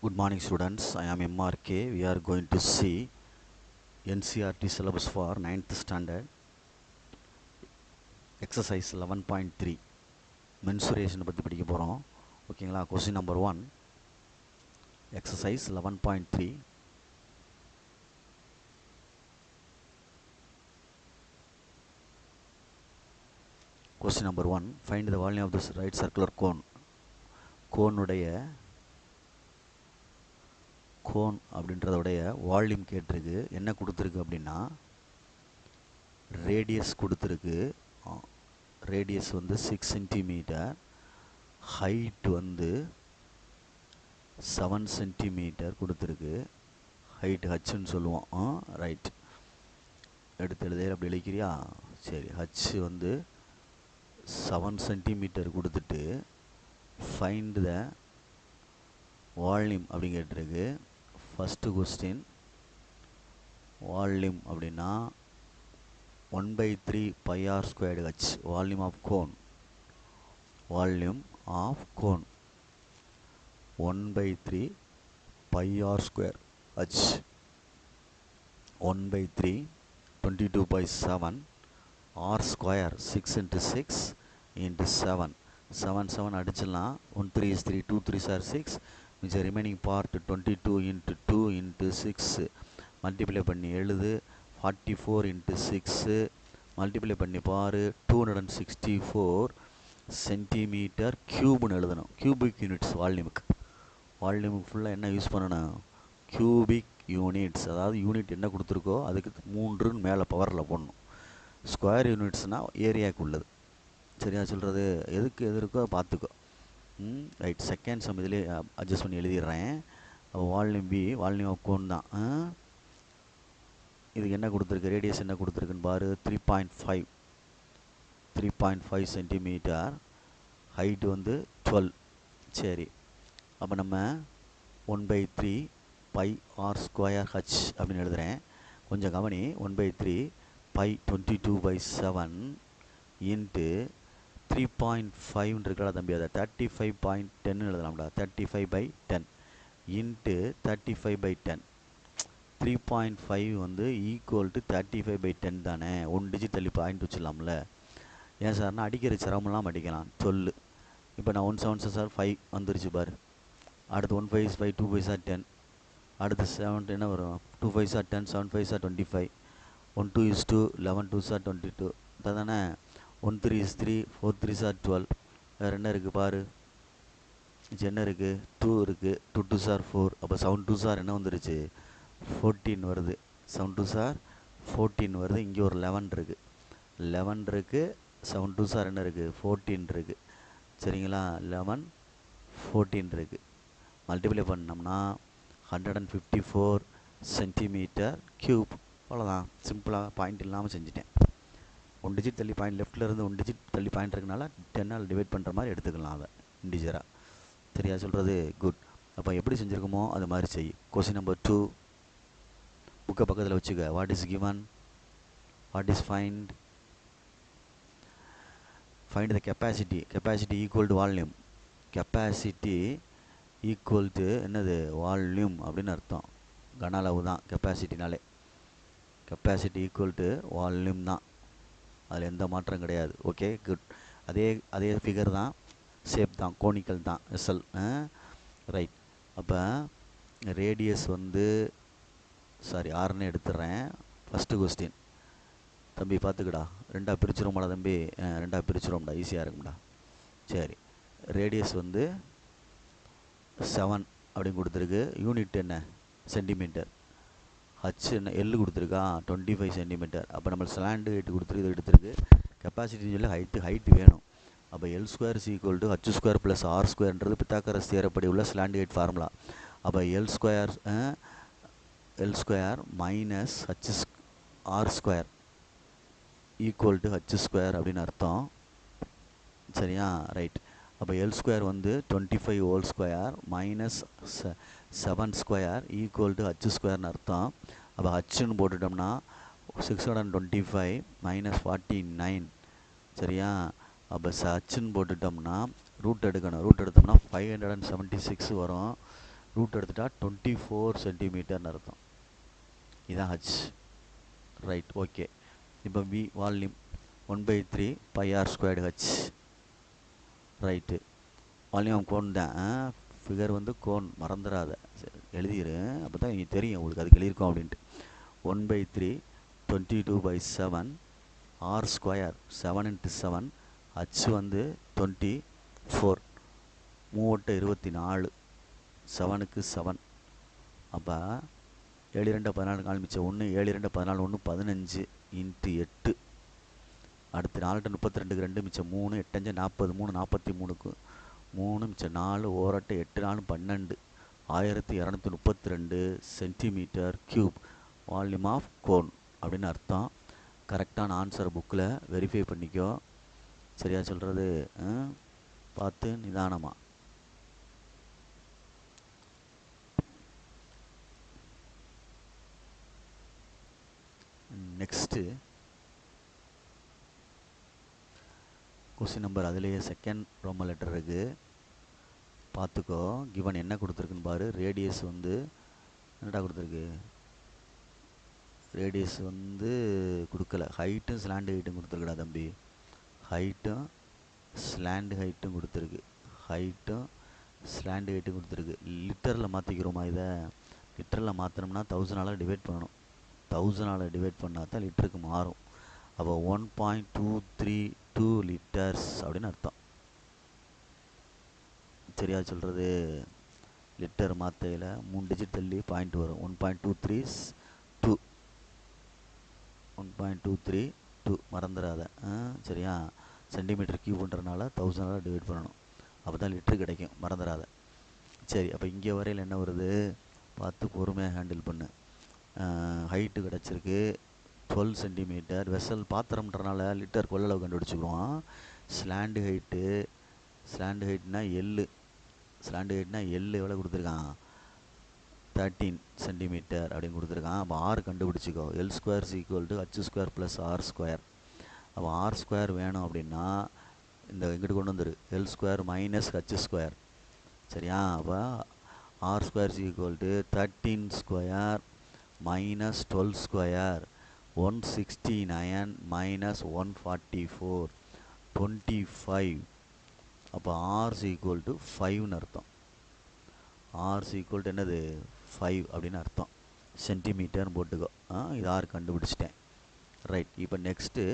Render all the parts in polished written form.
Good morning students, I am MRK. We are going to see NCERT syllabus for 9th standard exercise 11.3 mensuration பற்றி படிக்க போகிறோம். ஓகேங்களா? question number 1 exercise 11.3 question number 1 find the volume of this right circular cone. Cone அப்படின்றதோடைய volume கேட்டிருக்கு. என்ன கொடுத்துருக்கு அப்படின்னா radius கொடுத்துருக்கு. ரேடியஸ் வந்து 6 சென்டிமீட்டர், ஹைட் வந்து 7 சென்டிமீட்டர் கொடுத்துருக்கு. ஹைட் ஹச்சுன்னு சொல்லுவோம். ரைட், எடுத்து எழுதையில் அப்படி எழுதிக்கிறியா? சரி, ஹச் வந்து 7 சென்டிமீட்டர் கொடுத்துட்டு ஃபைண்ட் த வால்யூம் அப்படி கேட்டிருக்கு. ஃபஸ்ட்டு கொஸ்டின் வால்யூம் அப்படின்னா 1/3 pi r squared h, volume of cone. Volume of cone 1/3 pi r square h, 1/3 22/7 r square 6 into 6 into 7. 7 அடிச்சிடலாம். 1 3 is 3, 2 3s are 6, which is remaining part 22 into 2 into 6 multiply பண்ணி எழுது. 44 into 6 multiply பண்ணி பாரு. 264 centimetre க்யூப்னு எழுதணும். Cubic units வால்யூமுக்கு. வால்யூமுக்கு ஃபுல்லாக என்ன use பண்ணணும்? Cubic units. அதாவது யூனிட் என்ன கொடுத்துருக்கோ அதுக்கு 3ன்னு மேலே பவரில் போடணும். ஸ்கொயர் யூனிட்ஸ்னால் ஏரியாவுக்கு உள்ளது. சரியா சொல்கிறது? எதுக்கு எது இருக்கோ பார்த்துக்கோ. ரைட், செகண்ட் சம் இதிலே அட்ஜஸ்ட் பண்ணி எழுதிடுறேன். Volume B, volume of cone தான். இதுக்கு என்ன கொடுத்துருக்கு? ரேடியஸ் என்ன கொடுத்துருக்குன்னு பாரு. 3.5 சென்டிமீட்டர், ஹைட்டு வந்து 12. சரி, அப்போ நம்ம 1/3 pi r square h அப்படின்னு எழுதுகிறேன். கொஞ்சம் கவனி. 1/3 pi 22/7 இன்ட்டு 3.5 இருக்கா தம்பி, அதை 35.10 எழுதலாம்டா. 35/10 இன்ட்டு 35/10. 3.5 வந்து ஈக்குவல் டு 35/10 தானே. 1 டிஜிட் தள்ளி பாயிண்ட் வச்சிடலாம்ல. ஏன் சார்னா அடிக்கிற சிரமம்லாம் அடிக்கலாம். சொல்லு. இப்போ நான் 1 7 சார் 5 வந்துருச்சு பாரு. அடுத்து 1 5 is 5, 2 5 are 10. அடுத்து 7 என்ன வரும்? 2 5 are 10, 7 5 are 25. 1 2 is 2, 11 2s are 22. தானே. 1 3 is 3, 4 3s are 12. வேறு என்ன இருக்குது பாரு? என்ன இருக்குது? 2 இருக்குது. 2 2s are 4. அப்போ 7 2s are என்ன வந்துருச்சு? 14 வருது. 7 2s are 14 வருது. இங்கே ஒரு 11 இருக்குது. 11 இருக்குது. 7 2s are என்ன இருக்குது? 14 இருக்குது. சரிங்களா? 11 14 இருக்குது. மல்டிப்ளை பண்ணோம்னா 154 சென்டிமீட்டர் க்யூப். அவ்வளோதான். சிம்பிளாக பாயிண்ட் இல்லாமல் செஞ்சுட்டேன். 1 டிஜிட் தள்ளி பாயிண்ட் லெஃப்ட்டில் இருந்து 1 டிஜிட் தள்ளி பாயிண்ட் இருக்கனால 10ஆல் டிவைட் பண்ணுற மாதிரி எடுத்துக்கலாம் அதை இண்டிஜராக. சரியா சொல்கிறது? குட். அப்போ எப்படி செஞ்சுருக்கோமோ அது மாதிரி செய். கொஸ்டின் நம்பர் 2 புக்கை பக்கத்தில் வச்சுக்க. What is given? What is find? Find the capacity. Capacity equal to volume. Capacity equal to என்னது? வால்யூம் அப்படின்னு அர்த்தம். கன அளவு தான் கெப்பாசிட்டினாலே. கெப்பாசிட்டி ஈக்குவல் டு வால்யூம் தான். அதில் எந்த மாற்றம் கிடையாது. Okay, good. அதே ஃபிகர் தான், ஷேப் தான், கோனிக்கல் தான், எஸ்எல். ரைட். அப்போ ரேடியஸ் வந்து ஆர்னு எடுத்துடுறேன். ஃபஸ்ட்டு கொஸ்டின் தம்பி பார்த்துக்கடா. 2ஆக பிரிச்சுருவோம்டா தம்பி. 2ஆக பிரிச்சுருவோம்டா, ஈஸியாக இருக்கும்டா. சரி, ரேடியஸ் வந்து 7 அப்படின்னு கொடுத்துருக்கு. யூனிட் என்ன? சென்டிமீட்டர். ஹச் என்ன? எல் கொடுத்துருக்கா 25 சென்டிமீட்டர். அப்போ நம்ம ஸ்லாண்டு ஹைட்டு கொடுத்துருக்கு, இது எடுத்துருக்கு. கெப்பாசிட்டின்னு சொல்லி ஹைட்டு வேணும். அப்போ L square is equal to H square plus R ஸ்கொயர்ன்றது பித்தாகரஸ் தியரப்படி உள்ள ஸ்லாண்டு ஹைட் ஃபார்முலா. அப்போ L square minus R square equal to H square அப்படின்னு அர்த்தம். சரியா? ரைட். அப்போ எல் ஸ்கொயர் வந்து 25 whole square minus 7 square equal to H ஸ்கொயர்னு அர்த்தம். அப்போ ஹச்சுன்னு போட்டுட்டோம்னா 625 மைனஸ் 49. சரியா? அப்போ ஹச்சுன்னு போட்டுட்டோம்னா ரூட் எடுக்கணும். ரூட் எடுத்தோம்னா 576 வரும். ரூட் எடுத்துட்டா 24 சென்டிமீட்டர்னு அர்த்தம். இதான் ஹச். Right, okay. இப்போ V volume 1/3 πr² h. Right, volume cone தான். ஃபிகர் வந்து கோன், மறந்துடாத, எழுதிடு, அப்போ தான் நீங்கள் தெரியும் உங்களுக்கு அதுக்கு எழுதியிருக்கோம் அப்படின்ட்டு. 1/3 22/7 r², 7 × 7, ஹச் வந்து 24, 3 24, 7க்கு 7. அப்போ 7 2 14 4 மிச்சம் 1, 7 2 14 1 15 × 8. அடுத்து 4 8 32க்கு 2 மிச்சம் 3, 8 5 40, 3 43க்கு 3 மிச்சம் 4, 1 8 4 12, 1232 centimetre cube volume of cone அப்படின்னு அர்த்தம். கரெக்டான ஆன்சர் புக்கில் வெரிஃபை பண்ணிக்கோ. சரியா சொல்கிறது? பார்த்து நிதானமாக. நெக்ஸ்ட்டு கொஸ்டின் நம்பர், அதுலேயே செகண்ட் ரோமன் லெட்டர் இருக்குது, பார்த்துக்கோ. கிவன் என்ன கொடுத்துருக்குன்னு பாரு. ரேடியஸ் வந்து என்னடா கொடுத்துருக்கு, ரேடியஸ் வந்து கொடுக்கல. ஹைட்டும் ஸ்லாண்ட் ஹைட்டும் கொடுத்துருக்குடா தம்பி. ஹைட்டும் ஸ்லாண்ட் ஹைட்டும் கொடுத்துருக்கு. ஹைட்டும் ஸ்லாண்ட் ஹைட்டும் கொடுத்துருக்கு. லிட்டரில் மாற்றிக்கிறோமா? இதை லிட்டரில் மாற்றினோம்னா 1000ஆல் டிவைட் பண்ணணும். 1000ஆல் டிவைட் பண்ணால் தான் லிட்டருக்கு மாறும். அப்போ 1.232 லிட்டர்ஸ் அப்படின்னு அர்த்தம். சரியா சொல்கிறது? லிட்டர் மாத்தையில் 3 டிஜிட் தள்ளி பாயிண்ட் வரும். 1.232 1.232 மறந்துடாத. சரியா? சென்டிமீட்டர் கியூப்ன்றனால 1000ஆல் டிவைட் பண்ணணும். அப்போ தான் லிட்டர் கிடைக்கும், மறந்துடாத. சரி, அப்போ இங்கே வரையில் என்ன வருது பார்த்து பொறுமையாக ஹேண்டில் பண்ணு. ஹைட்டு கிடச்சிருக்கு 12 சென்டிமீட்டர். வெசல் பாத்திரம்ன்றனால லிட்டர் கொள்ளளவு கண்டுபிடிச்சிக்குவோம். ஸ்லாண்டு ஹைட்னா எள்ளு. ஸ்லாண்டு ஹைட்னா எள்ளு எவ்வளோ கொடுத்துருக்கான்? 13 சென்டிமீட்டர் அப்படின்னு கொடுத்துருக்கான். அப்போ ஆர் கண்டுபிடிச்சிக்கோ. L² h² + r². அப்போ r² வேணும் அப்படின்னா இந்த இங்கிட்டு கொண்டு வந்துரு. L² - h². சரியா? அப்போ r² = 13² - 12², 169 - 144, 25. அப்போ r = 5ன்னு அர்த்தம். r = என்னது? 5 அப்படின்னு அர்த்தம். சென்டிமீட்டர்னு போட்டுக்கோ. இது ஆர் கண்டுபிடிச்சிட்டேன். ரைட், இப்போ நெக்ஸ்ட்டு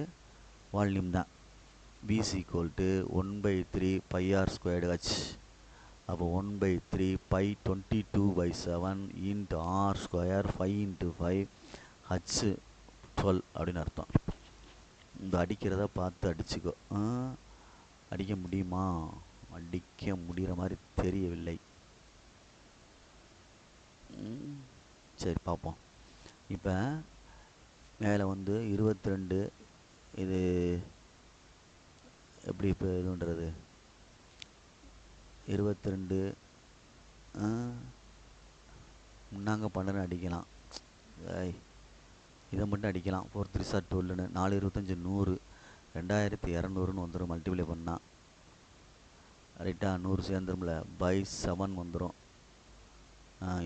வால்யூம் தான். v = 1/3 πr² H. அப்போ 1/3 π 22/7 × r², 5 × 5, h 12 அப்படின்னு அர்த்தம். இந்த அடிக்கிறத பார்த்து அடிச்சுக்கோ. அடிக்க முடியுமா? அடிக்க முடிகிற மாதிரி தெரியவில்லை. சரி, பார்ப்போம். இப்போ மேலே வந்து 22, இது எப்படி இப்போ இதுன்றது 22 முன்னாங்க 12 அடிக்கலாம். இதை மட்டும் அடிக்கலாம். 4 3 12ன்னு 4 25 100, 2200ன்னு வந்துடும் மல்டிப்ளை பண்ணால். ரைட்டா? 100 சேர்ந்துரும்ல, பை 7 வந்துடும்.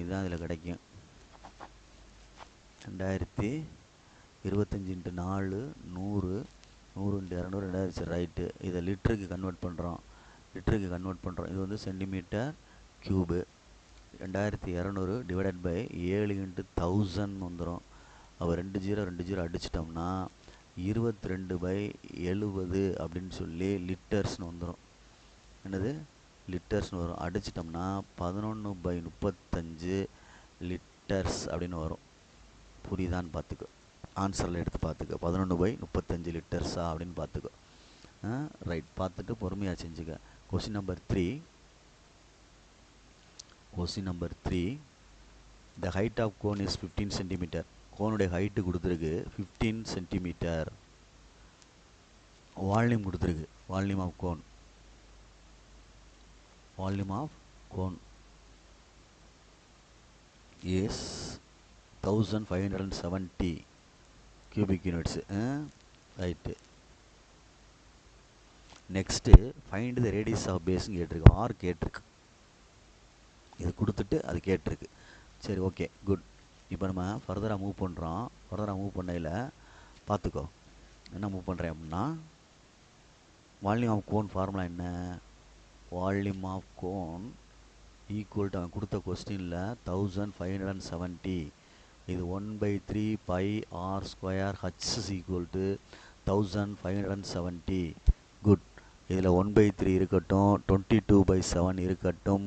இதுதான் இதில் கிடைக்கும். 2025 × 4 100, 100 × 200 2000. ரைட்டு, இதை லிட்டருக்கு கன்வெர்ட் பண்ணுறோம். இது வந்து சென்டிமீட்டர் கியூபு. 2200 டிவைடட் பை 7 × 1000 வந்துடும். அப்போ 2 0 அடிச்சிட்டோம்னா 22/70 அப்படின்னு சொல்லி லிட்டர்ஸ்னு வந்துடும். என்னது? லிட்டர்ஸ்னு வரும். அடிச்சிட்டோம்னா 11/35 லிட்டர்ஸ் அப்படின்னு வரும். புரியுதான்னு பார்த்துக்கோ. ஆன்சரில் எடுத்து பார்த்துக்கோ. 11/35 லிட்டர்ஸா அப்படின்னு பார்த்துக்கோ. ரைட், பார்த்துட்டு பொறுமையாக செஞ்சுக்க. Question number 3. The height of cone is 15 centimetre. கோனுடைய ஹைட்டு கொடுத்துருக்கு 15 சென்டிமீட்டர். வால்யூம் கொடுத்துருக்கு. Volume of cone is 1570 cubic units. Right. Next find the radius of பேஸ்ன்னு கேட்டிருக்கு. ஆர் கேட்டிருக்கு. இது கொடுத்துட்டு அது கேட்டிருக்கு. சரி, ஓகே, குட். இப்போ நம்ம ஃபர்தராக மூவ் பண்ணுறோம். ஃபர்தராக மூவ் பண்ணையில் பார்த்துக்கோ, என்ன மூவ் பண்ணுறேன் அப்படின்னா, வால்யூம் ஆஃப் கோன் ஃபார்முலா என்ன? Volume of cone equal to அவன் கொடுத்த கொஸ்டினில் 1570. இது 1/3 pi r square h is equal to 1570. Good. இதில் 1/3 இருக்கட்டும், 22/7 இருக்கட்டும்,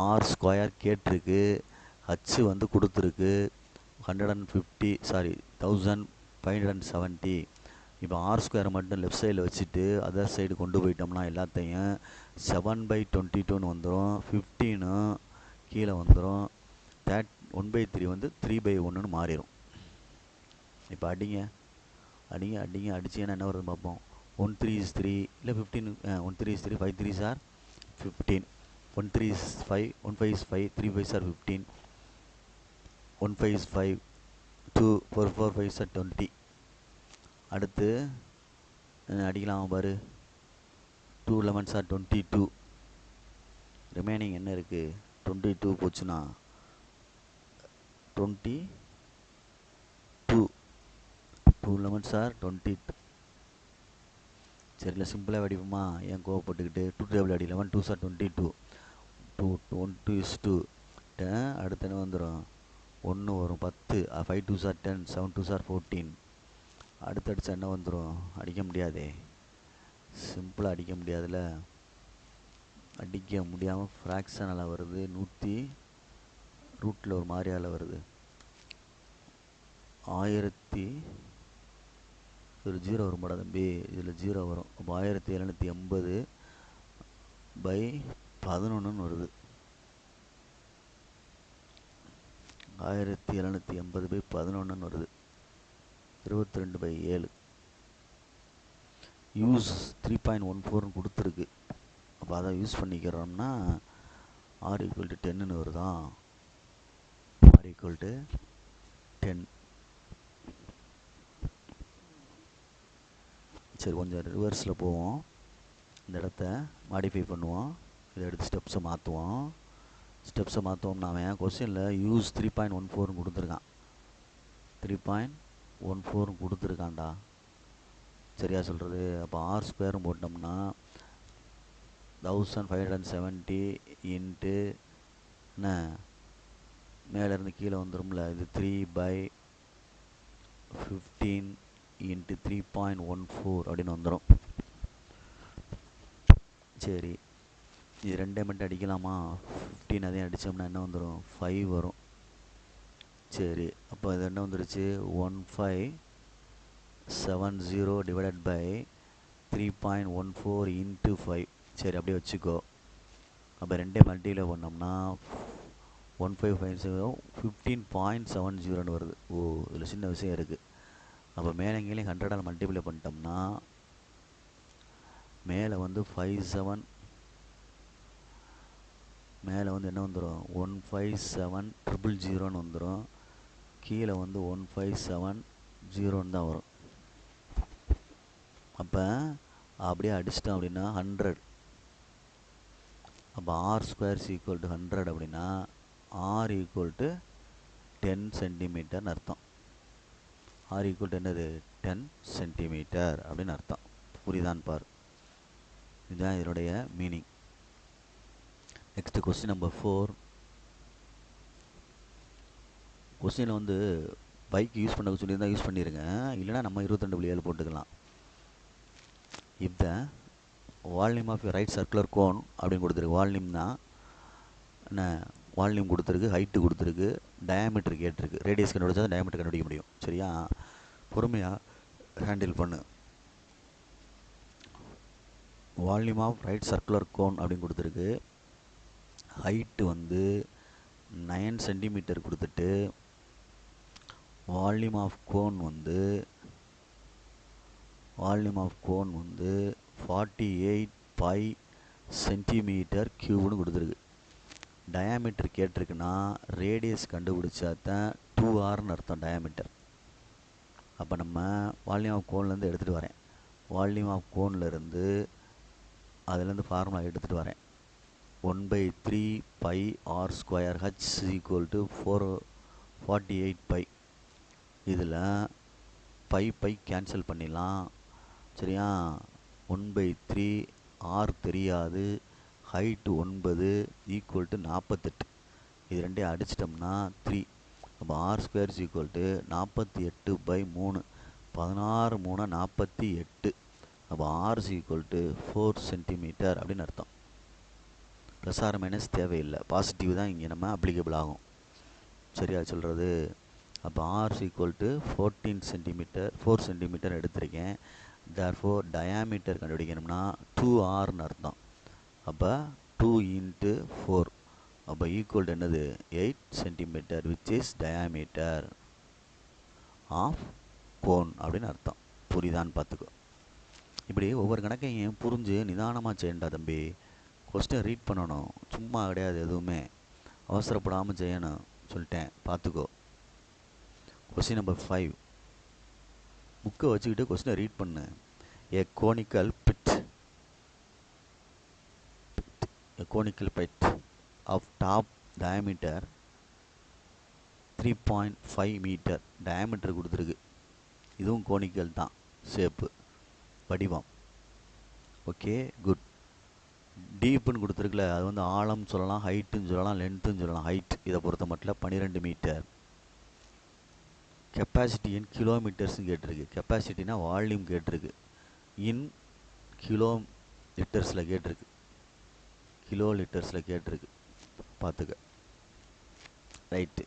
ஆர் ஸ்கொயர் கேட்டிருக்கு, ஹச் வந்து கொடுத்துருக்கு 1570. இப்போ ஆர் ஸ்கொயரை மட்டும் லெஃப்ட் சைடில் வச்சுட்டு அதர் சைடு கொண்டு போயிட்டோம்னா எல்லாத்தையும் 7/22 வந்துடும். 15 கீழே வந்துடும். 1/3 வந்து 3/1 மாறிடும். இப்போ அடிங்க அடிச்சிங்கன்னா என்ன வருது பார்ப்போம். 1 3 is 3 இல்லை 15. 1 3 is 3, 5 3s are 15. 1 3 is 5, 1 5 is 5, 3 5s are 15, 1 5 is 5, 2 4 4 5s are 20. அடுத்து அடிக்கலாம் பாரு. 2 11s are 22. ரிமைனிங் என்ன இருக்குது? 22 போச்சுன்னா 22. 2 11s are 22. சரியில்ல, சிம்பிளாக அடிப்போமா? ஏன் கோவப்பட்டுக்கிட்டு 2 டேபிள் அடி. 11 2s are 22. 1 2 is 2. அடுத்து என்ன வந்துடும்? 1 வரும். 10. 5 2s are 10, 7 2s are 14. அடுத்தடிச்சா என்ன வந்துடும்? அடிக்க முடியாதே, சிம்பிளாக அடிக்க முடியாதுல்ல. அடிக்க முடியாமல் ஃப்ராக்ஷனால் வருது. 100 ரூட்டில் ஒரு மாதிரியால் வருது. 1000 ஒரு 0 வரும் போட தம்பி, இதில் 0 வரும். அப்போ 1780/11 வருது. 1780/11 வருது. 22/7. யூஸ் 3.14 கொடுத்துருக்கு. அப்போ அதை யூஸ் பண்ணிக்கிறோம்னா r = 10 வருதா? r = 10. சரி, கொஞ்சம் ரிவர்ஸில் போவோம். இந்த இடத்த மாடிஃபை பண்ணுவோம். இதை எடுத்து ஸ்டெப்ஸை மாற்றுவோம். ஸ்டெப்ஸை மாற்றோம்னா அவன் கொஸ்டினில் யூஸ் 3.14 கொடுத்துருக்கான். 3.14 கொடுத்துருக்கான்டா. சரியா சொல்கிறது? அப்போ ஆர் ஸ்கொயரும் போட்டோம்னா 1570 இன்ட்டு என்ன, மேலேருந்து கீழே வந்துடும்ல, இது 3/15 இன்ட்டு 3.14 அப்படின்னு வந்துடும். சரி, இது ரெண்டே மட்டும் அடிக்கலாமா? 15 அதையும் அடித்தோம்னா என்ன வந்துடும்? 5 வரும். சரி, அப்போ இது என்ன வந்துருச்சு? 1570 டிவைடட் பை 3.14 இன்ட்டு 5. சரி, அப்படியே வச்சுக்கோ. அப்போ ரெண்டே மல்டியில் பண்ணோம்னா 1550 15.70 வருது. ஓ, இதில் சின்ன விஷயம் இருக்குது. அப்போ மேலே கீழே 100 மல்டிப்ளை பண்ணிட்டோம்னா மேலே வந்து 57, மேலே வந்து என்ன வந்துடும்? 157000 வந்துடும். கீழே வந்து 1570 தான் வரும். அப்போ அப்படியே அடிச்சிட்டோம் அப்படின்னா 100. அப்போ ஆர் ஸ்கொயர் = 100 அப்படின்னா r = 10 சென்டிமீட்டர்னு அர்த்தம். r = என்னது? 10 சென்டிமீட்டர் அப்படின்னு அர்த்தம். புரியுதான்னு பார். இதுதான் இதனுடைய மீனிங். Next question number 4. கொஸ்டினில் வந்து பைக் யூஸ் பண்ண சொல்லியிருந்தால் யூஸ் பண்ணிடுங்க, இல்லைனா நம்ம 22.7 போட்டுக்கலாம். If the volume of right circular cone அப்படின்னு கொடுத்துருக்கு. வால்யூம்னா என்ன? வால்யூம் கொடுத்துருக்கு, ஹைட்டு கொடுத்துருக்கு, டயாமீட்டர் கேட்டிருக்கு. ரேடியஸ் கண்டுபிடிச்சா தான் டயாமீட்டர் கண்டுபிடிக்க முடியும். சரியா? பொறுமையாக ஹேண்டில் பண்ணு. Volume of right circular cone அப்படின்னு கொடுத்துருக்கு. ஹைட்டு வந்து 9 சென்டிமீட்டர் கொடுத்துட்டு வால்யூம் ஆஃப் கோன் வந்து 48 பை சென்டிமீட்டர் கியூப்னு கொடுத்துருக்கு. டயாமீட்டர் கேட்டிருக்குன்னா ரேடியஸ் கண்டுபிடிச்சா தான் 2r அர்த்தம் டயாமீட்டர். அப்போ நம்ம வால்யூம் ஆஃப் கோன்லேருந்து எடுத்துகிட்டு வரேன். வால்யூம் ஆஃப் கோன்லேருந்து அதுலேருந்து ஃபார்முலா எடுத்துகிட்டு வரேன். 1/3 pi r square h is equal to 448 pi. இதில் பை கேன்சல் பண்ணிடலாம். சரியா? 1/3 r தெரியாது, ஹைட்டு 9 ஈக்குவல் டு 48. இது ரெண்டையும் அடிச்சிட்டோம்னா 3. அப்போ r square is equal to 48/3. 16 3 48. அப்போ r is equal to 4 centimetre அப்படின்னு அர்த்தம். ப்ளஸ் ஆர் மைனஸ் தேவையில்லை, பாசிட்டிவ் தான் இங்கே நம்ம அப்ளிகபிள் ஆகும். சரியா சொல்கிறது? அப்போ r is equal to 14 centimetre, 4 centimetre எடுத்திருக்கேன். தேர்ஃபோர் டயாமீட்டர் கண்டுபிடிக்கணும்னா 2rன்னு அர்த்தம். அப்போ 2 × 4. அப்போ ஈக்குவல் என்னது? 8 centimetre, which is diameter of cone அப்படின்னு அர்த்தம். புரியுதான்னு பார்த்துக்கோ. இப்படி ஒவ்வொரு கணக்கையும் புரிஞ்சு நிதானமாக செய்யண்டா தம்பி. கொஸ்டின் ரீட் பண்ணணும், சும்மா கிடையாது, எதுவுமே அவசரப்படாமல் செய்யணும் சொல்லிட்டேன், பார்த்துக்கோ. Question number 5. புக்கை வச்சுக்கிட்டு கொஸ்டினை ரீட் பண்ணு. A conical pit of top diameter 3.5 metre diameter கொடுத்துருக்கு. இதுவும் கோனிக்கல் தான், ஷேப்பு வடிவம். Okay, good. டீப்புன்னு கொடுத்துருக்குல, அது வந்து ஆழம் சொல்லலாம், ஹைட்டுன்னு சொல்லலாம், லென்த்துன்னு சொல்லலாம். ஹைட் இதை பொறுத்த மட்டும் 12 மீட்டர். கெப்பாசிட்டி இன் கிலோமீட்டர்ஸ்னு கேட்டிருக்கு. கெப்பாசிட்டினா வால்யூம் கேட்டிருக்கு. இன் கிலோ லிட்டர்ஸில் கேட்டிருக்கு. கிலோ லிட்டர்ஸில் கேட்டிருக்கு, பார்த்துக்க. Right.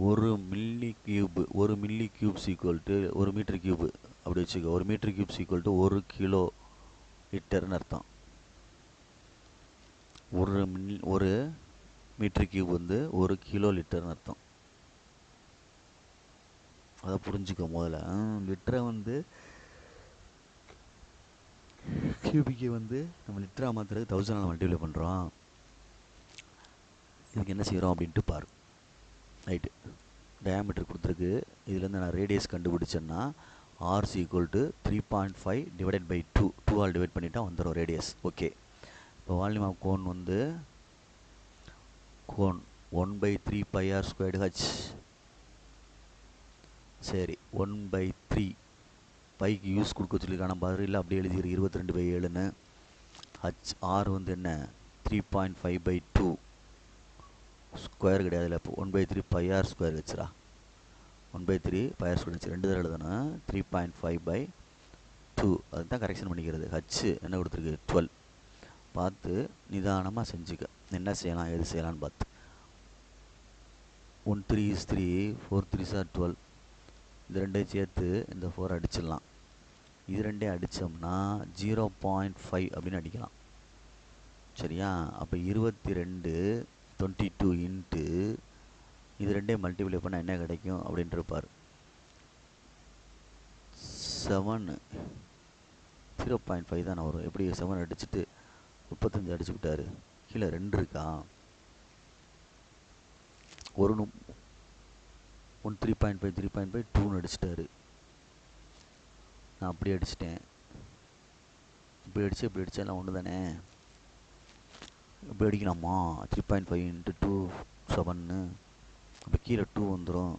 1 milli cube, 1 milli cubes equal to 1 metre cube அப்படி வச்சுக்கோ. 1 metre cubes equal to 1 kilo லிட்டர்னு அர்த்தம். 1 மீட்டர் கியூப் வந்து 1 கிலோ லிட்டர்னு அர்த்தம். அதை புரிஞ்சுக்கோ முதல்ல. லிட்டரை வந்து கியூபிக்கு வந்து நம்ம லிட்டராக மாற்றுறதுக்கு 1000 மல்டிப்ளை பண்ணுறோம். இதுக்கு என்ன செய்கிறோம் அப்படின்ட்டு பாரு. ரைட்டு. டயாமீட்டர் கொடுத்துருக்கு. இதுலேருந்து நான் ரேடியஸ் கண்டுபிடிச்சேன்னா r equal to 3.5 divided by 2. 2 ஆல் டிவைட் பண்ணிட்டா வந்துடும் ரேடியஸ். ஓகே. இப்போ வால்யூம் ஆஃப் கோன் வந்து cone 1/3 pi r squared h. சரி, 1/3 பைக்கு யூஸ் கொடுக்க சொல்லியிருக்கான பாரு, இல்லை அப்படியே எழுதியிருக்கு 22/7ன்னு. ஹச் ஆர் வந்து என்ன? 3.5/2 ஸ்கொயர் கிடையாது. இல்லை, இப்போ 1/3 pi r ஸ்கொயர் வச்சுரா. 1/3 pi r ஸ்கொயர் வச்சு 2 தடவை எழுதணும். 3.5/2 அதுதான் கரெக்ஷன் பண்ணிக்கிறது. ஹச் என்ன கொடுத்துருக்கு? 12. பார்த்து நிதானமாக செஞ்சுக்க. என்ன செய்யலாம், எது செய்யலான்னு பார்த்து. 1 3 is 3, 4 3s are 12. இது ரெண்டையும் சேர்த்து இந்த 4 அடிச்சிடலாம். இது ரெண்டையும் அடித்தோம்னா 0.5 அப்படின்னு அடிக்கலாம். சரியா? அப்போ 22 22 இன்ட்டு இது ரெண்டையும் மல்டிப்ளை பண்ணால் என்ன கிடைக்கும் அப்படின்ட்டு இருப்பார். 7 0.5 தானே வரும். எப்படி 7 அடிச்சுட்டு 35 அடிச்சு விட்டாரு. கீழே 2 இருக்கா? ஒரு 3.5 3.5 2ன்னு அடிச்சிட்டாரு. நான் அப்படியே அடிச்சிட்டேன். இப்படி அடித்தா எல்லாம் ஒன்று தானே. இப்படி அடிக்கலாமா? 3.5 × 2 7. அப்போ கீழே 2 வந்துடும்.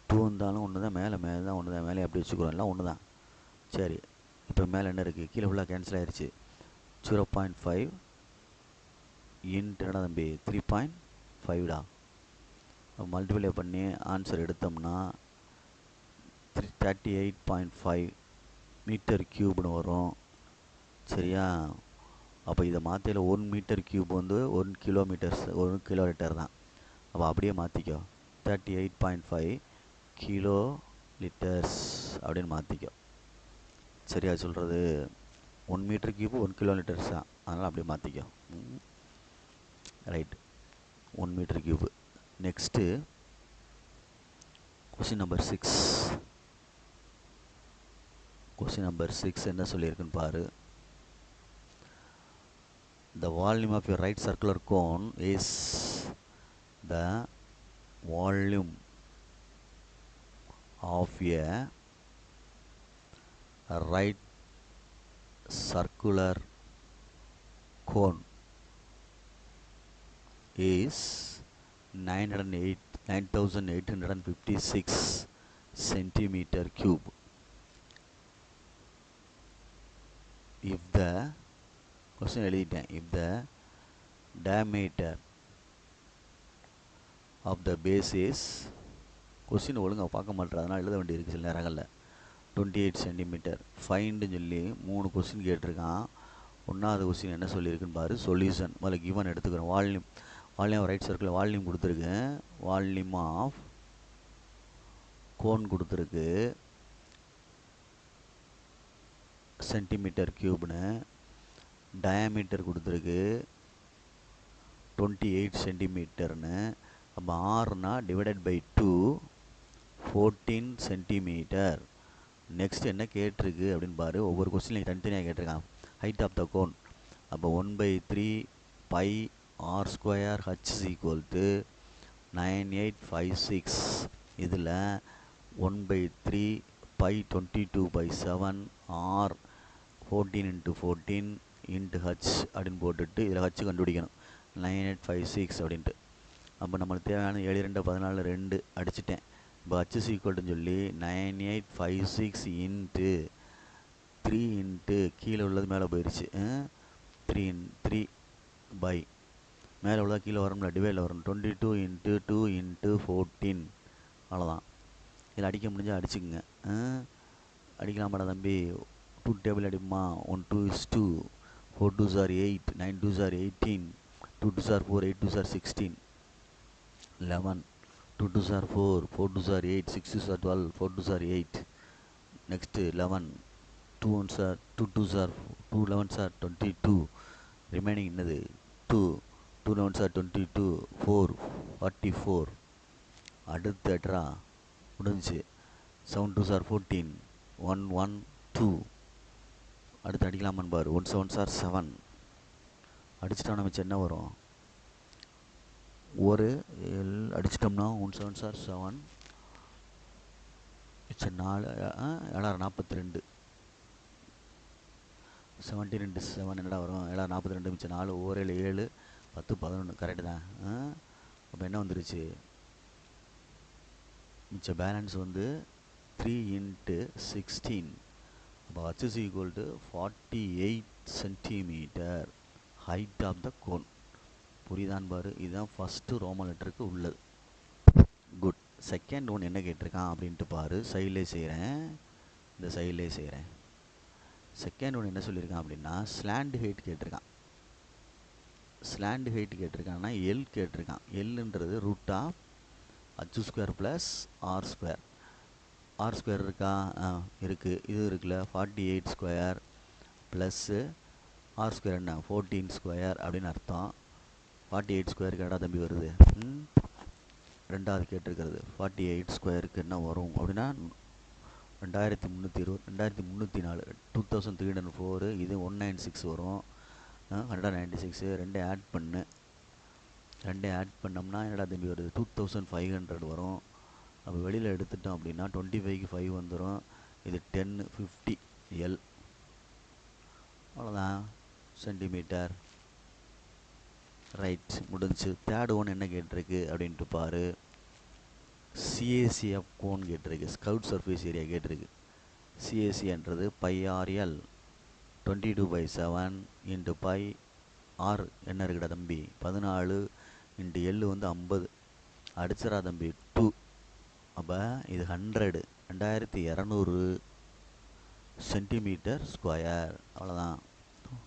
2 வந்தாலும் ஒன்று தான், மேலே தான் ஒன்று தான். மேலே அப்படி வச்சுக்கிறோம், எல்லாம் ஒன்று தான். சரி, இப்போ மேலே என்ன இருக்குது? கீழே ஃபுல்லாக கேன்சல் ஆயிடுச்சு. 0.5 என்னடா தம்பி? 3.5டா. மல்டிப்ளை பண்ணி ஆன்சர் எடுத்தோம்னா 38.5 மீட்டர் கியூப்னு வரும். சரியா? அப்போ இதை மாற்றியில் 1 மீட்டர் கியூப் வந்து 1 கிலோமீட்டர்ஸ், 1 கிலோ லிட்டர் தான். அப்போ அப்படியே மாற்றிக்கோ. 38.5 கிலோ லிட்டர்ஸ் அப்படின்னு மாற்றிக்கோ. சரியா சொல்கிறது? 1 மீட்டர் கியூப் 1 கிலோ லிட்டர்ஸ் தான், அதனால் அப்படியே மாற்றிக்கோ. Right. 1 metre cube. Next question number 6. Question number 6 என்ன சொல்லியிருக்குன்னு பாரு. The volume of a right circular cone is the volume of a right circular cone is 9,856 centimeter cube. If the question எழுதிட்டேன், if the diameter of the base is, question ஒழுங்காக பார்க்க மாட்டேன், அதனால் எழுத வேண்டியிருக்கு சில நேரங்களில். 28 சென்டிமீட்டர் ஃபைண்டுன்னு சொல்லி 3 கொஸ்டின் கேட்டிருக்கான். ஒன்றாவது கொஸ்டின் என்ன சொல்லியிருக்குன்னு பாரு. சொல்யூஷன் முதல்ல கிவன் எடுத்துக்கிறோம். வால்யூம் ரைட் சர்க்கிளில் வால்யூம் கொடுத்துருக்கு. வால்யூம் ஆஃப் கோன் கொடுத்துருக்கு சென்டிமீட்டர் கியூப்னு. டயாமீட்டர் கொடுத்துருக்கு 28 சென்டிமீட்டர்னு. அப்போ ஆறுனா டிவைடட் பை 2 14 சென்டிமீட்டர். நெக்ஸ்ட் என்ன கேட்டிருக்கு அப்படின்னு பாரு. ஒவ்வொரு கொஸ்டின்லையும் தனித்தனியாக கேட்டிருக்கான். Height of the cone. அப்போ 1/3 pi r square h is equal to 9856. இதில் 1/3 பை 22/7 ஆர் 14 × 14 × ஹச் அப்படின்னு போட்டுட்டு இதில் ஹச் கண்டுபிடிக்கணும். 9856 அப்படின்ட்டு. அப்போ நம்மளுக்கு தேவையான 7 2 14 2 அடிச்சிட்டேன். இப்போ ஹச் இஸ் ஈக்குவல்ட்டுன்னு சொல்லி 9856 இன்ட்டு 3 இன்ட்டு கீழே உள்ளது மேலே போயிடுச்சு. 3 பை மேலே உள்ளது கீழே வரும்ல, டிவைடில் வரும். 22 × 2 × 14. அவ்வளோதான். இதில் அடிக்க முடிஞ்சால் அடிச்சுக்குங்க. அடிக்கலாமாடா தம்பி? 2 table அடிப்போமா? 1 2 is 2, 4 2s are 8, 9 2s are 18, 2 2s are 4, 8 2s are 16, 11, 2 2s are 4, 4 2s are 8, 6 2s are 12, 4 2s are 8. Next 11, 2 2s are 2 11s are 22. Remaining என்னது? 2 2 11s are 22, 4 44. அடுத்து எட்ரா முடிஞ்சு. 7 2s are 14, 1 1 2. அடுத்து அடிக்கலாமான்னு பாரு. 1 7s are 7. அடிச்சிட்டோம்னா மிச்சம் என்ன வரும்? ஒரு அடிச்சிட்டோம்னா 1 7s are 7, மிச்சம் 4 742. 17 × 7 என்னடா வரும்? 742 மிச்சம் 4 1 7 10 11. கரெக்டு தான். அப்போ என்ன வந்துருச்சு? மிச்ச பேலன்ஸ் வந்து 3 × 16. அப்போ h is equal to 48 centimetre height of the cone. புரியுதான் பாரு. இதுதான் ஃபஸ்ட்டு ரோமன் லெட்டருக்கு உள்ளது. குட். செகண்ட் ஒன் என்ன கேட்டிருக்கான் அப்படின்ட்டு பாரு. சைட்லே செய்கிறேன், இந்த சைட்லே செய்கிறேன். செகண்ட் ஒன் என்ன சொல்லியிருக்கான் அப்படின்னா ஸ்லாண்ட் ஹைட் கேட்டிருக்கான். ஸ்லாண்ட் ஹைட் கேட்டிருக்கான்னா எல் கேட்டிருக்கான். எல்லுன்றது root of h² plus r². r² இருக்கா? இருக்குது. இது இருக்குல்ல 48² ப்ளஸ்ஸு r² என்ன 14² அப்படின்னு அர்த்தம். 48² கேடா தம்பி வருது. ரெண்டாவது கேட்டிருக்கிறது 48² என்ன வரும் அப்படின்னா 2320 2304 2304. இது 196 வரும். 196 ரெண்டே ஆட் பண்ணு. ரெண்டே ஆட் பண்ணோம்னா என்னடா தம்பி வருது? 2500 வரும். அப்போ வெளியில் எடுத்துட்டோம் அப்படின்னா 25க்கு 5 வந்துடும். இது 10 50 எல். அவ்வளோதான் சென்டிமீட்டர். ரைட், முடிஞ்சு. தேர்ட் ஒன் என்ன கேட்டிருக்கு அப்படின்ட்டு பாரு. சிஏசிஎஃப் கோன் கேட்டிருக்கு. ஸ்கவுட் சர்ஃபேஸ் ஏரியா கேட்டிருக்கு. சிஏசின்றது πRL 22/7 × πR என்ன இருக்குடா தம்பி? 14 × L வந்து 50. அடிச்சிடா தம்பி 2. அப்போ இது 100 2200 சென்டிமீட்டர் ஸ்கொயர். அவ்வளோதான்.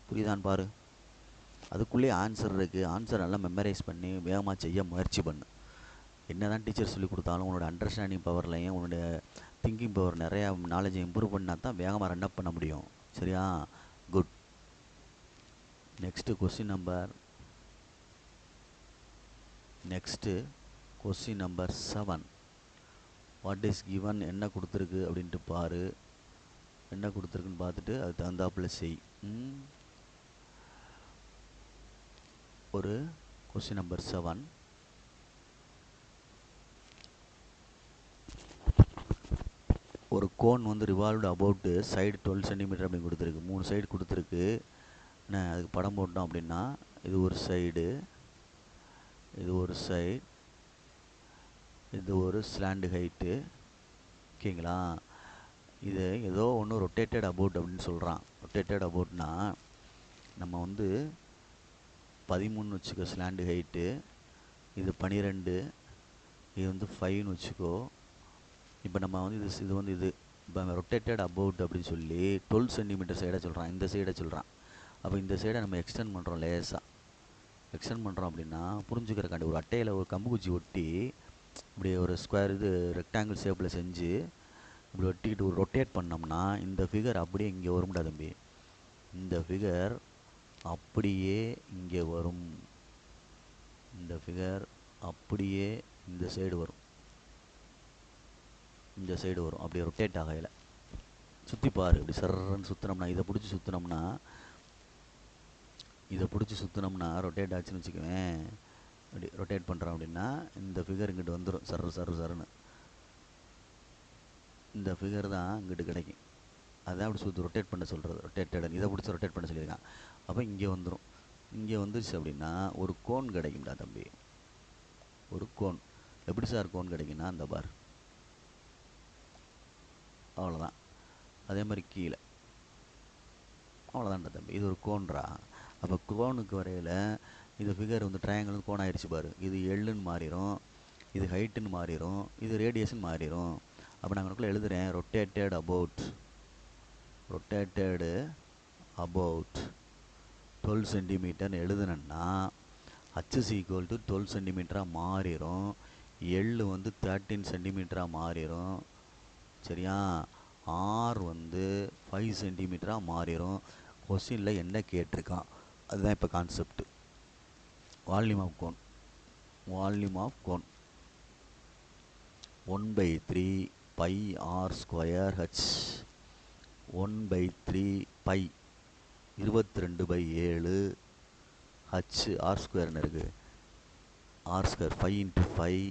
புரியுதான் பாரு. அதுக்குள்ளேயே ஆன்சர் இருக்குது. ஆன்சர் நல்லா மெமரைஸ் பண்ணி வேகமாக செய்ய முயற்சி பண்ணு. என்ன தான் டீச்சர் சொல்லி கொடுத்தாலும் உன்னோட அண்டர்ஸ்டாண்டிங் பவர்லையும் உன்னுடைய திங்கிங் பவர் நிறையா நாலேஜை இம்ப்ரூவ் பண்ணால் தான் வேகமாக ரன் அப் பண்ண முடியும். சரியா? Good. Next question number 7. What is given என்ன கொடுத்துருக்கு அப்படின்ட்டு பாரு. என்ன கொடுத்துருக்குன்னு பார்த்துட்டு அது தகுந்தாப்புல செய். ஒரு கொஸ்டின் நம்பர் 7. ஒரு கோன் வந்து ரிவால்வ்டு அபவுட்டு சைடு 12 சென்டிமீட்டர் அப்படின்னு கொடுத்துருக்கு. 3 சைடு கொடுத்துருக்கு. என்ன அதுக்கு படம் போட்டோம் அப்படின்னா இது ஒரு சைடு, இது ஒரு சைட், இது ஒரு ஸ்லாண்ட் ஹைட்டு. ஓகேங்களா? இது ஏதோ ஒன்று ரொட்டேட்டட் அபவுட் அப்படின்னு சொல்கிறான். ரொட்டேட்டட் அபவுட்னா நம்ம வந்து 13 வச்சுக்கோ ஸ்லாண்ட் ஹைட்டு, இது 12, இது வந்து 5ன்னு வச்சுக்கோ. இப்போ நம்ம வந்து இது வந்து இது இப்போ ரொட்டேட்டட் அபவுட் அப்படின்னு சொல்லி 12 சென்டிமீட்டர் சைடை சொல்கிறான், இந்த சைடை சொல்கிறான். அப்போ இந்த சைடை நம்ம எக்ஸ்டெண்ட் பண்ணுறோம், லேசாக எக்ஸ்டெண்ட் பண்ணுறோம் அப்படின்னா புரிஞ்சுக்கிறக்காண்டி ஒரு அட்டையில் ஒரு கம்பு குச்சி ஒட்டி இப்படி ஒரு ஸ்கொயர் இது ரெக்டாங்கிள் ஷேப்பில் செஞ்சு இப்படி ஒட்டிக்கிட்டு ஒரு ரொட்டேட் பண்ணோம்னா இந்த ஃபிகர் அப்படியே இங்கே வரும்டா தம்பி. இந்த ஃபிகர் அப்படியே இங்கே வரும். இந்த ஃபிகர் அப்படியே இந்த சைடு வரும், இந்த சைடு வரும். அப்படியே ரொட்டேட் ஆகையில் சுற்றி பாரு. இப்படி சர்றன்னு சுற்றினோம்னா, இதை பிடிச்சி சுற்றினோம்னா, இதை பிடிச்சி சுற்றினோம்னா ரொட்டேட் ஆச்சுன்னு வச்சுக்குவேன். இப்படி ரொட்டேட் பண்ணுறோம் அப்படின்னா இந்த ஃபிகர் இங்கிட்டு வந்துடும், சர்ரு சர்ரு சருன்னு. இந்த ஃபிகர் தான் இங்கிட்டு கிடைக்கும். அதான் அப்படி சுற்றி ரொட்டேட் பண்ண சொல்கிறது, ரொட்டேட்டட். இதை பிடிச்சி ரொட்டேட் பண்ண சொல்லியிருக்கான். அப்போ இங்கே வந்துடும். இங்கே வந்துருச்சு அப்படின்னா ஒரு கோன் கிடைக்கும்டா தம்பி, ஒரு கோன். எப்படி சார் கோன் கிடைக்குன்னா அந்த பார், அவ்வளோதான். அதே மாதிரி கீழே அவ்வளோதான்டா தம்பி, இது ஒரு கோன்றா. அப்போ கோனுக்கு வரையில் இந்த ஃபிகர் வந்து ட்ரையாங்கிள் வந்து கோன் ஆயிடுச்சு பாரு. இது எல்லுன்னு மாறிடும், இது ஹைட்டுன்னு மாறிடும், இது ரேடியஸ்ன்னு மாறிடும். அப்போ நான் எனக்குள்ளே எழுதுகிறேன் ரொட்டேட்டட் அபவுட், ரொட்டேட்டடு அபவுட் 12 சென்டிமீட்டர்னு எழுதுனேன்னா ஹச் ஈக்குவல் டு 12 சென்டிமீட்டராக மாறிடும். எல் வந்து 13 சென்டிமீட்டராக மாறிடும். சரியா? ஆர் வந்து 5 சென்டிமீட்டராக மாறிடும். கொஸ்டினில் என்ன கேட்டிருக்கான் அதுதான் இப்போ concept. Volume of cone, volume of cone 1/3 pi r square h. 1/3 pi 22/7 h r ஸ்கொயர்னு இருக்குது. ஆர் ஸ்கொயர் 5 × 5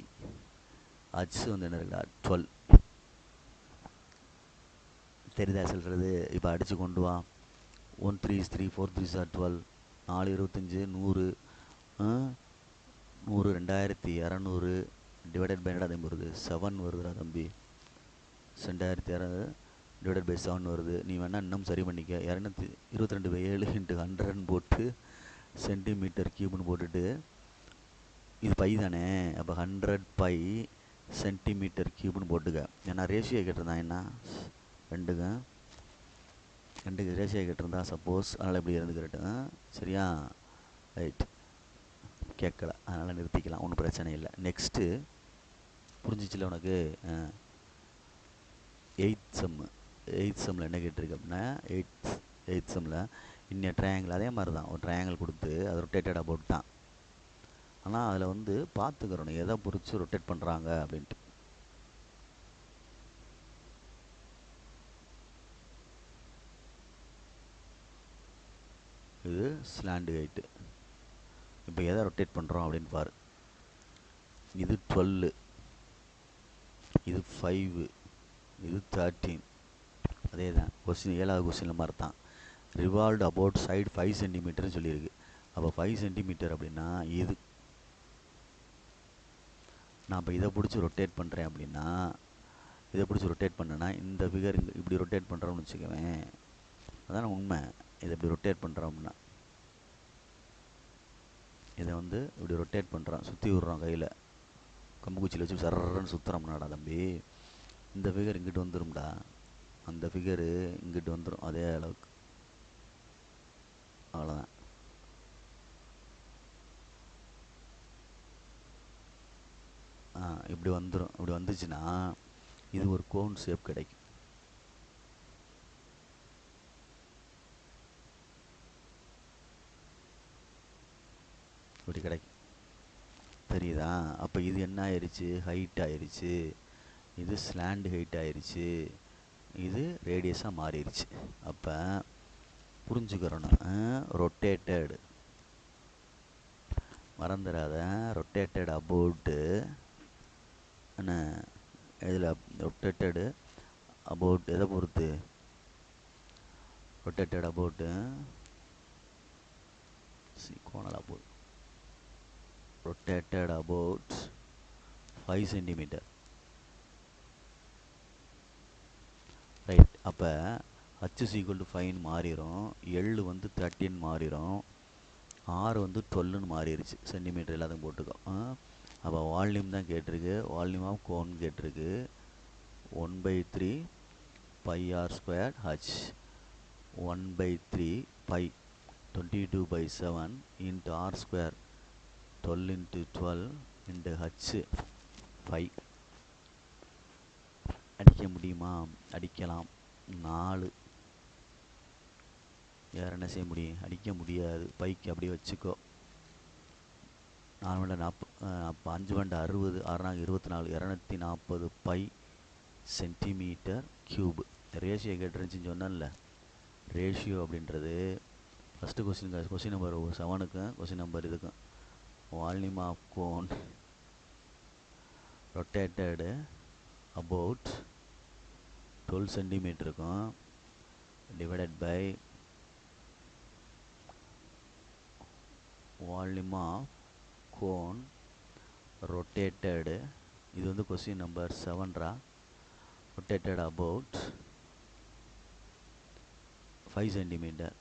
ஹச் வந்து என்ன இருக்குடா 12. தெரியுதா சொல்கிறது? இப்போ அடித்து கொண்டு வா. 1 3 is 3, 4 3s are 12, 4 25 100, 100 2200 divided by என்னடா தம்பி வருது 7 வருதுடா தம்பி. 2200 டிவைடட் பை 7 வருது. நீ வேணால் இன்னும் சரி பண்ணிக்க. 222/7 × 100 போட்டு சென்டிமீட்டர் கியூப்னு போட்டுட்டு இது பை தானே, அப்போ 100 பை சென்டிமீட்டர் கியூப்னு போட்டுக்க. ஏன்னா ரேஷியோ கேட்டிருந்தான், என்ன ரெண்டுக்கு ரேஷியோ கேட்டிருந்தா சப்போஸ், அதனால் இப்படி இருந்துக்கிறட்டும். சரியா? ரைட், கேட்கல அதனால் நிறுத்திக்கலாம், ஒன்றும் பிரச்சனை இல்லை. நெக்ஸ்ட்டு புரிஞ்சிச்சில்ல உனக்கு? 8th செம்மில் என்ன கேட்டிருக்கு அப்படின்னா, எயித் செம்மில் இன்னும் ட்ரையாங்கிள் அதே மாதிரி தான் ஒரு ட்ரையாங்கிள் கொடுத்து அது ரொட்டேட்டட் அபவுட் தான். ஆனால் அதில் வந்து பார்த்துக்கிறணும் எதை பொறிச்சு ரொட்டேட் பண்ணுறாங்க அப்படின்ட்டு. இது ஸ்லாண்ட் ஹைட்டு. இப்போ எதை ரொட்டேட் பண்ணுறோம் அப்படின்னு பாரு. இது 12, இது 5, இது 13. அதே தான் கொஸ்டின், 7வது கொஸ்டினில் மாதிரி தான். ரிவால்வ்டு அபவுட் சைடு 5 சென்டிமீட்டர்னு சொல்லியிருக்கு. அப்போ 5 சென்டிமீட்டர் அப்படின்னா இது. நான் இப்போ இதை பிடிச்சி ரொட்டேட் பண்ணுறேன் அப்படின்னா, இதை பிடிச்சி ரொட்டேட் பண்ணேன்னா இந்த ஃபிகர் இப்படி ரொட்டேட் பண்ணுறோம்னு வச்சுக்குவேன். அதான உண்மை. இதை இப்படி ரொட்டேட் பண்ணுறோம் அப்படின்னா இதை வந்து இப்படி ரொட்டேட் பண்ணுறோம், சுற்றி விட்றோம் கையில் கம்புக்குச்சியில் வச்சு சர்றன்னு சுற்றுறோம்னாடா தம்பி, இந்த ஃபிகர் இங்கிட்டு வந்துடும்டா. அந்த ஃபிகரு இங்கிட்டு வந்துடும் அதே அளவுக்கு. அவ்வளோதான். இப்படி வந்துடும். இப்படி வந்துச்சுன்னா இது ஒரு கோன் ஷேப் கிடைக்கும். இப்படி கிடைக்கும், தெரியுதா? அப்போ இது என்ன ஆயிடுச்சு, ஹைட் ஆயிடுச்சு. இது ஸ்லாண்ட் ஹைட் ஆயிடுச்சு, இது ரேடியஸாக மாறிடுச்சு. அப்போ புரிஞ்சுக்கிறணும், ரொட்டேட்டட் மறந்துடாத, ரொட்டேட்டட் அபவுட்டு என்ன இதில் ரொட்டேட்டடு அபவுட் எதை பொறுத்து, ரொட்டேட்டட் அபவுட்டு கோணல் about rotated about 5 centimeter. Right. அப்போ h is equal to 5 மாறிடும், L வந்து 13 மாறிடும், R வந்து 12ன்னு மாறிடுச்சு. சென்டிமீட்டர் எல்லாத்தையும் போட்டுக்கோ. அப்போ வால்யூம் தான் கேட்டிருக்கு, வால்யூம் ஆஃப் கோன் கேட்டிருக்கு. 1/3 pi r squared h, 1/3 pi 22/7 into r square 12 into 12 into h 5. அடிக்க முடியுமா? அடிக்கலாம். 4. வேறு என்ன செய்ய முடியும்? அடிக்க முடியாது. பைக்கு அப்படியே வச்சுக்கோ. 4 அப்போ 5 60, 6 24, 240 பை சென்டிமீட்டர் கியூப். ரேஷியோ கேட்டுருந்துச்சின்னு சொன்னேன்ல. ரேஷியோ அப்படின்றது ஃபஸ்ட்டு கொஸ்டின் நம்பர் 7க்கும் கொஸ்டின் நம்பர் இதுக்கும். Volume of cone rotated about 12 சென்டிமீட்டருக்கும் divided by volume of cone rotated, இது வந்து கொஸ்டின் நம்பர் 7ரா, ரொட்டேட்டட் அபவுட் 5 சென்டிமீட்டர்.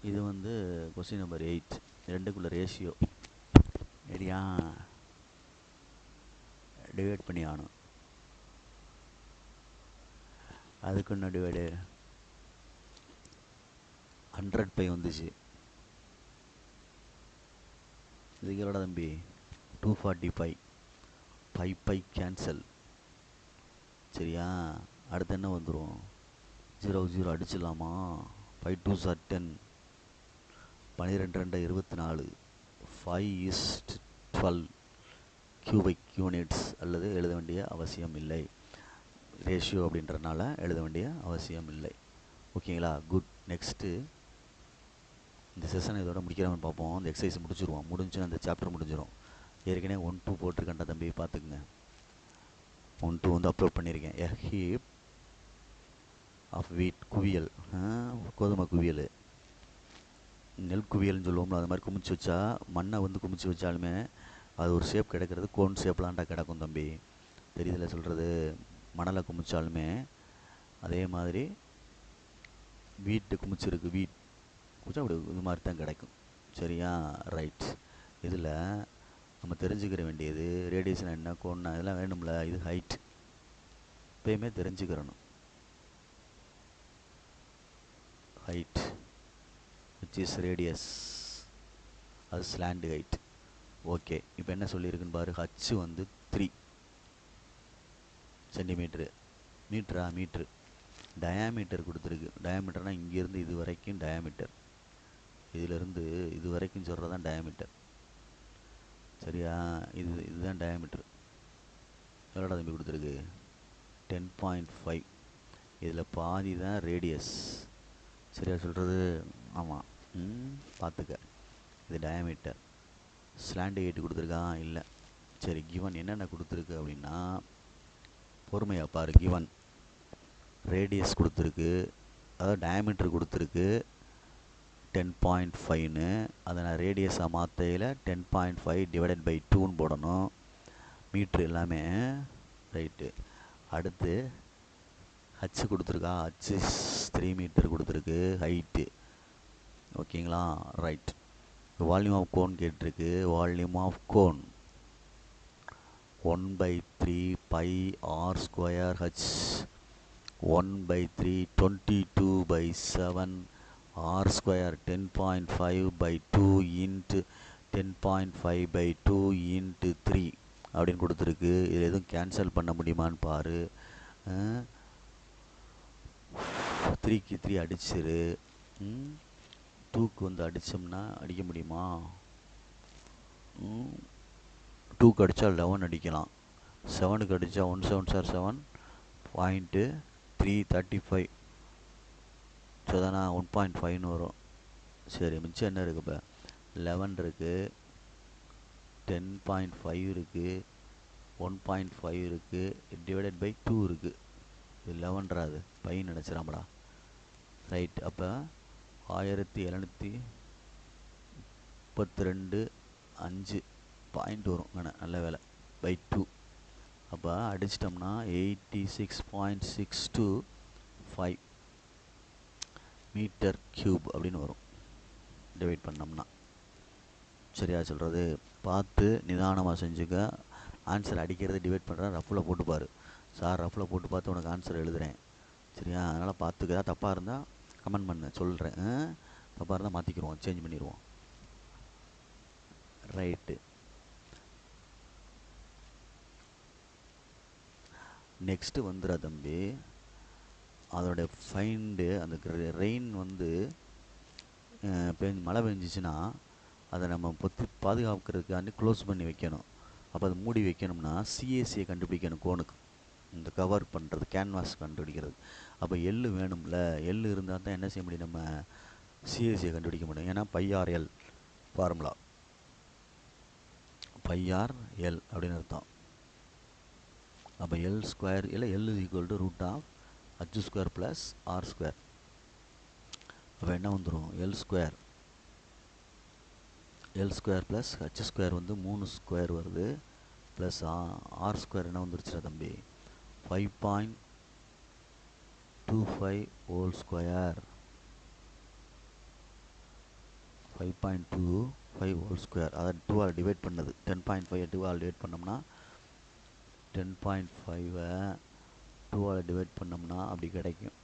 இது வந்து கொஸ்டின் நம்பர் 8. ரெண்டுக்குள்ள ரேஷியோ சரியா? டிவைட் பண்ணி ஆகணும். அதுக்கு என்ன டிவைடு? 100 பை வந்துச்சு. இதுக்கு எவ்வளோடா தம்பி? 245. பை கேன்சல் சரியா? அடுத்து என்ன வந்துடும்? 0 0 அடிச்சிடலாமா? 5 2s are 10, 12 2 24, 5:12 கியூபிக் யூனிட்ஸ். அல்லது எழுத வேண்டிய அவசியம் இல்லை. ரேஷியோ அப்படின்றதுனால எழுத வேண்டிய அவசியம் இல்லை. ஓகேங்களா? குட். நெக்ஸ்ட்டு இந்த செஷனை இதோட முடிக்கிறவன் பார்ப்போம். இந்த எக்ஸசைஸ் முடிச்சிருவோம். முடிஞ்சுன்னா அந்த சாப்டர் முடிஞ்சிடும். ஏற்கனவே 1 2 போட்டிருக்கேன்டா தம்பி, பார்த்துக்குங்க. 1 2 வந்து அப்லோட் பண்ணியிருக்கேன். எ ஹீப் ஆஃப் வீட், குவியல், கோதுமை குவியல், நெல் குவியல்னு சொல்லுவோம்ல, அது மாதிரி குமிச்சு வச்சா, மண்ணை வந்து குமிச்சு வச்சாலுமே அது ஒரு ஷேப் கிடைக்கிறது கோன் ஷேப்லான்டா கிடக்கும் தம்பி. தெரியுதுல சொல்கிறது? மணலை குமிச்சாலுமே அதே மாதிரி வீட்டு குமிச்சிருக்கு, வீட் குமிச்சா அப்படி இது மாதிரி தான் கிடைக்கும். சரியா? ரைட். இதில் நம்ம தெரிஞ்சுக்கிற வேண்டியது ரேடியேஷன் என்ன, கோன்னா, இதெல்லாம் வேணும்ல. இது ஹைட் எப்பயுமே தெரிஞ்சுக்கிறணும். ஹைட் which is radius, அது ஸ்லாண்ட் ஹைட். ஓகே. இப்போ என்ன சொல்லியிருக்குன்னு பாரு. ஹச் வந்து 3 சென்டிமீட்ரு. மீட்ரு. டயாமீட்டர் கொடுத்துருக்கு. டயாமீட்டர்னால் இங்கேருந்து இது வரைக்கும் டயாமீட்டர், இதிலேருந்து இது வரைக்கும் சொல்கிறது தான் டயாமீட்டர். சரியா? இதுதான் டயாமீட்டர். எவ்வளோடா தம்பி கொடுத்துருக்கு? 10.5. இதில் பாதி தான் ரேடியஸ். சரியா சொல்கிறது? ஆமாம். பார்த்துக்க. இது டயாமீட்டர். ஸ்லாண்ட் ஹைட் கொடுத்துருக்கா? இல்லை. சரி, கிவன் என்னென்ன கொடுத்துருக்கு அப்படின்னா, பொறுமையாக பாரு. கிவன் ரேடியஸ் கொடுத்துருக்கு, அதாவது டயாமீட்டர் கொடுத்துருக்கு 10.5ன்னு. அதை நான் ரேடியஸாக மாற்றையில் 10.5 டிவைடட் பை 2ன்னு போடணும். மீட்ரு எல்லாமே ரைட்டு. அடுத்து ஹச் கொடுத்துருக்கா? ஹச் 3 மீட்டர் கொடுத்துருக்கு ஹைட்டு. ஓகேங்களா? ரைட். வால்யூம் ஆஃப் கோன் கேட்டிருக்கு. Volume of cone 1/3 pi r square h, 1/3 22/7 r square 10.5/2 into 10.5/2 into 3 அப்படின்னு கொடுத்துருக்கு. இதில் எதுவும் கேன்சல் பண்ண முடியுமான்னு பாரு. 3க்கு 3 அடிச்சிரு. 2க்கு வந்து அடித்தோம்னா அடிக்க முடியுமா? 2க்கு அடித்தா 11 அடிக்கலாம். 7க்கு அடித்தா 1 7 சார் 7.335. ஸோ தானே 1.5ன்னு வரும். சரி, மிச்சம் என்ன இருக்குது? இப்போ 11 இருக்குது, 10.5 இருக்குது, 1.5 இருக்குது, டிவைடட் பை 2 இருக்குது. இது 11 பையன் நினச்சிடாமடா. ரைட். அப்போ 1700 32.5 பாயிண்ட் வரும். நல்ல வேலை பை 2. அப்போ அடிச்சிட்டோம்னா 86.625 மீட்டர் கியூப் அப்படின்னு வரும் டிவைட் பண்ணோம்னா. சரியா சொல்கிறது? பார்த்து நிதானமாக செஞ்சுக்க. ஆன்சர் அடிக்கிறது டிவைட் பண்ணுறேன் ரஃபில் போட்டுப்பார். சார் ரஃபில் போட்டு பார்த்து உனக்கு ஆன்சர் எழுதுகிறேன். சரியா? அதனால் பார்த்துக்க. தப்பாக இருந்தால் கமெண்ட் பண்ண சொல்கிறேன். தப்பாக இருந்தால் மாற்றிக்கிடுவோம், சேஞ்ச் பண்ணிடுவோம். ரைட்டு. நெக்ஸ்ட்டு வந்துடுற தம்பி, அதோடைய ஃபைண்டு அந்த ரெயின் வந்து மழை பெஞ்சிச்சின்னா அதை நம்ம பாதுகாக்கிறதுக்காண்டி க்ளோஸ் பண்ணி வைக்கணும். அப்போ அதை மூடி வைக்கணும்னா சிஏசியை கண்டுபிடிக்கணும். கோனுக்கு இந்த கவர் பண்ணுறது, கேன்வாஸ் கண்டுபிடிக்கிறது. அப்போ எள்ளு வேணும்ல. எள்ளு இருந்தால் தான் என்ன செய்ய முடியும், நம்ம சிஏசியை கண்டுபிடிக்க முடியும். ஏன்னா πr/l ஃபார்முலா, πr/l அப்படின்னு அர்த்தம். அப்போ எல் ஸ்கொயர் இல்லை எல் = h² + r². அப்போ என்ன வந்துடும், எல் ஸ்கொயர் + h² வந்து 3 ஸ்கொயர் வருது, ப்ளஸ் r² என்ன வந்துருச்சுடா தம்பி, 5.25 ஹோல் ஸ்கொயர். 5.25 whole square. அதை 2ஆல் டிவைட் பண்ணது. 10.5 2ஆல் டிவைட் பண்ணோம்னா 10.5 2ஆல் டிவைட் பண்ணோம்னா அப்படி கிடைக்கும்.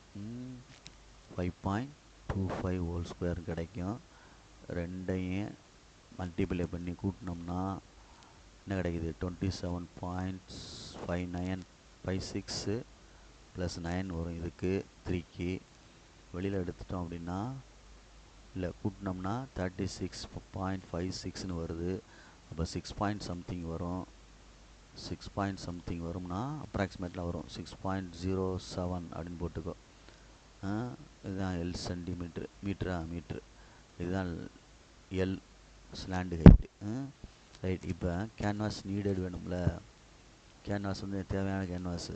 5.25 ஹோல் ஸ்கொயர் கிடைக்கும். ரெண்டையும் மல்டிப்ளை பண்ணி கூட்டினோம்னா என்ன கிடைக்குது, 27.5956 ப்ளஸ் 9 வரும். இதுக்கு 3க்கு வெளியில் எடுத்துட்டோம் அப்படின்னா, இல்லை கூட்டினோம்னா 36.56ன்னு வருது. அப்போ 6 வரும். 6 வரும்னா அப்ராக்சிமேட்டில் வரும். 6.07 அப்படின்னு போட்டுக்கோ. இதுதான் எல் சென்டிமீட்ரு. மீட்ரு. இதுதான் எல் ஸ்லாண்டு ஹைட்டு. ரைட். இப்போ கேன்வாஸ் நீடட் வேணும்ல. கேன்வாஸ் வந்து தேவையான கேன்வாஸு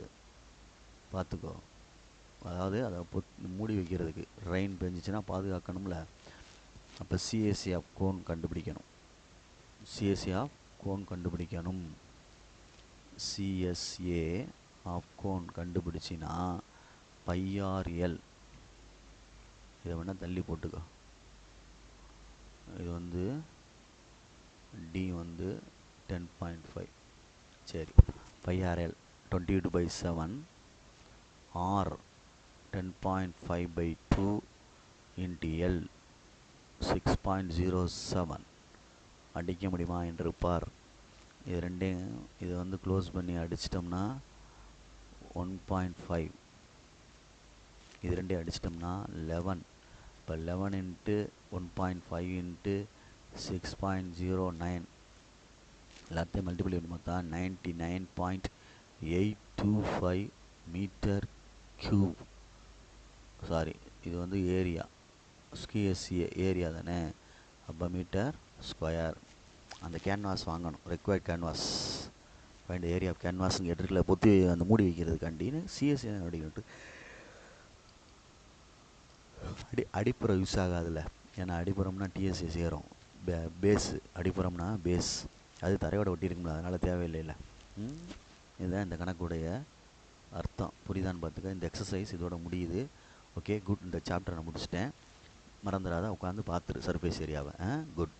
பார்த்துக்கோ. அதாவது அதை மூடி வைக்கிறதுக்கு, ரெயின் பெஞ்சிச்சுன்னா பாதுகாக்கணும்ல. அப்போ சிஏசி ஆஃப் கோன் கண்டுபிடிக்கணும். சிஎஸ்ஏ ஆஃப் கோன் கண்டுபிடிச்சின்னா πr/l இதை வேணால் தள்ளி போட்டுக்கோ. இது வந்து D வந்து 10.5. சரி. πr/l 22/7 r 10.5/2 into L 6.07 அடிக்க முடியுமா என்று பார். இது ரெண்டையும் இதை வந்து க்ளோஸ் பண்ணி அடிச்சிட்டோம்னா 1.5. இது ரெண்டையும் அடிச்சிட்டோம்னா 11. இப்போ 11 × 1.5 × 6.09 எல்லாத்தையும் மல்டிப்ளை பண்ணி பார்த்தா 99.825 மீட்டர் கியூப். சாரி, இது வந்து ஏரியா, ஸ்கிஎஸ்சிஏ ஏரியா தானே. அப்போ மீட்டர் ஸ்கொயர். அந்த கேன்வாஸ் வாங்கணும், required canvas. Find area of கேன்வாஸ்ன்னு கேட்டிருக்கல, பொத்தி அந்த மூடி வைக்கிறதுக்காண்டின்னு சிஎஸ்சி அப்படின்ட்டு. அடிப்புறம் யூஸ் ஆகாதுல்ல, ஏன்னா அடிப்புறம்னா டிஎஸ்சி சேரும். பேஸு அடிப்புறம்னா பேஸ், அது தரையோட ஒட்டி இருக்கும்ல, அதனால் தேவையில்லைல்ல. இதுதான் இந்த கணக்குடைய அர்த்தம். புரியுதான்னு பார்த்துக்க. இந்த எக்ஸசைஸ் இதோட முடியுது. Okay, good. இந்த சாப்டரை நான் முடிச்சிட்டேன். மறந்துடாத உட்காந்து பார்த்துரு சர்ஃபேஸ் ஏரியாவை. குட்.